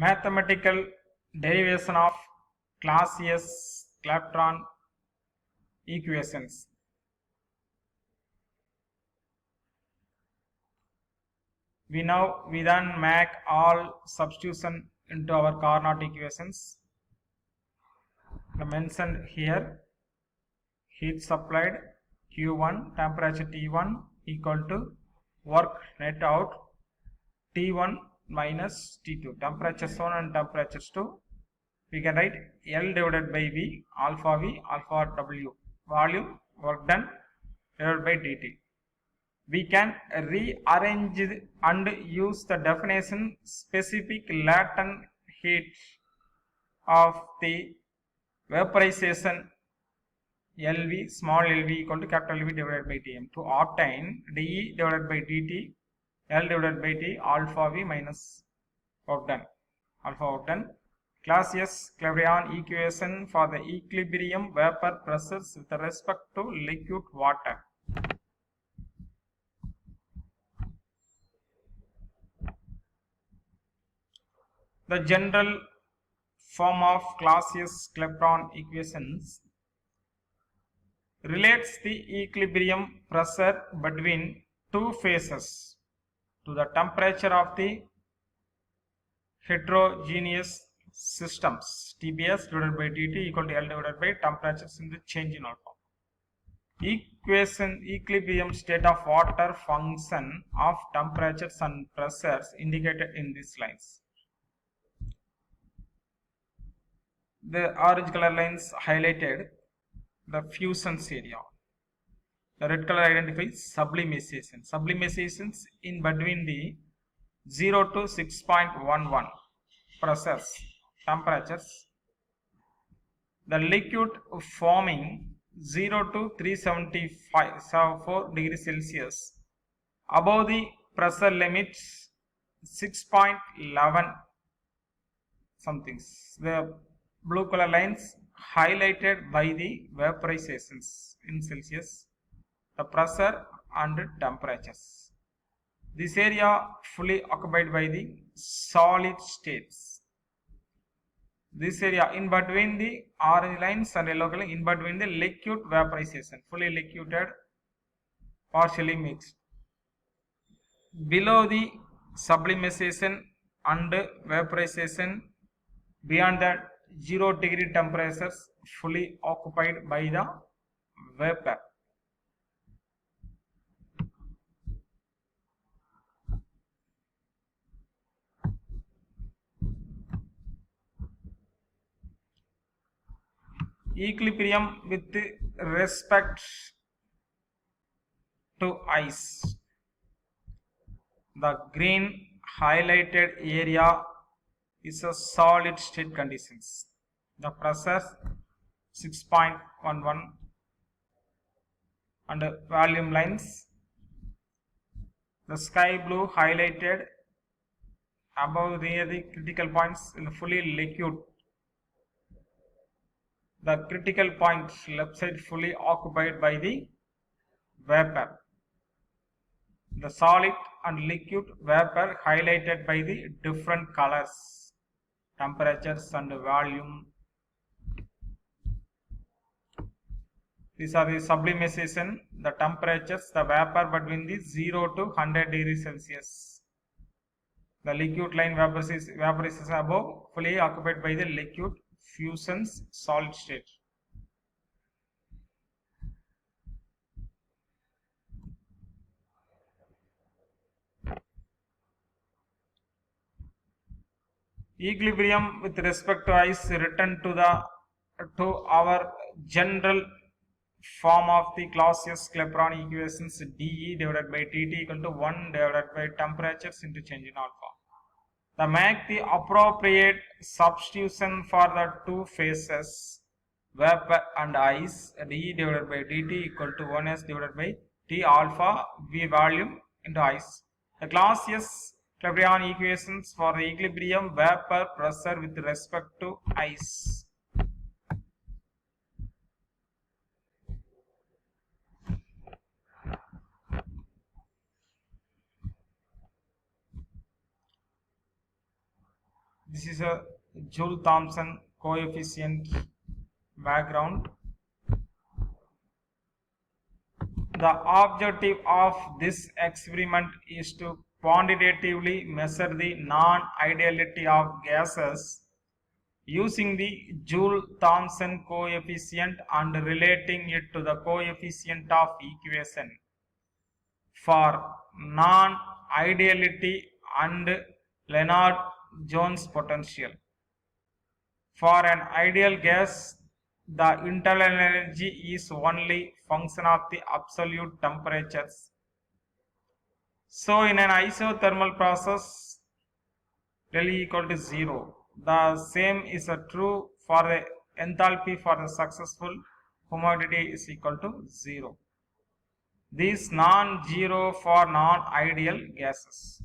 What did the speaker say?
mathematical derivation of Clausius-Clapeyron equations. We then make all substitution into our Carnot equations. Mentioned here, heat supplied Q1, temperature T1 equal to work net out T1 minus T2, temperatures 1 and temperatures 2. We can write L divided by V, alpha W, volume, work done divided by dt. We can rearrange and use the definition specific latent heat of the vaporization LV, small LV equal to capital V divided by Tm to obtain dE divided by dt L divided by T alpha V minus work done, alpha work done. Clausius-Clapeyron equation for the equilibrium vapor pressures with respect to liquid water. The general form of Clausius-Clapeyron equations relates the equilibrium pressure between two phases to the temperature of the heterogeneous systems TBS divided by dt equal to L divided by temperatures in the change in alpha. Equilibrium state of water function of temperatures and pressures indicated in these lines. The orange color lines highlighted the fusion area. The red color identifies sublimation. Sublimations in between the 0 to 6.11 pressures, temperatures. The liquid forming 0 to 374 degrees Celsius above the pressure limits 6.11 something. The blue color lines highlighted by the vaporizations in Celsius, the pressure and temperatures. This area fully occupied by the solid states. This area in between the orange lines and yellow color, in between the liquid vaporization, fully liquided, partially mixed. Below the sublimation and vaporization, beyond that 0 degree temperatures fully occupied by the vapor. Equilibrium with respect to ice. The green highlighted area is a solid state conditions. The pressure 6.11 and volume lines. The sky blue highlighted above near the critical points in fully liquid. The critical point left side fully occupied by the vapor. The solid and liquid vapor highlighted by the different colors, temperatures and volume. These are the sublimation, the temperatures, the vapor between the 0 to 100 degrees Celsius. The liquid line vaporization above, fully occupied by the liquid fusions solid state. Equilibrium with respect to ice return to our general form of the Clausius-Clapeyron equations dE divided by dt equal to 1 divided by temperatures into change in alpha. The make the appropriate substitution for the two phases vapor and ice dE divided by dt equal to 1s divided by T alpha V volume into ice. The Clausius-Clapeyron equations for the equilibrium vapor pressure with respect to ice. This is a Joule-Thomson coefficient background. The objective of this experiment is to quantitatively measure the non-ideality of gases using the Joule-Thomson coefficient and relating it to the coefficient of equation for non-ideality and Lennard-Jones potential. For an ideal gas, the internal energy is only function of the absolute temperatures. So in an isothermal process, del E equal to 0. The same is true for the enthalpy for the successful homogeneity is equal to 0. This non-zero for non-ideal gases.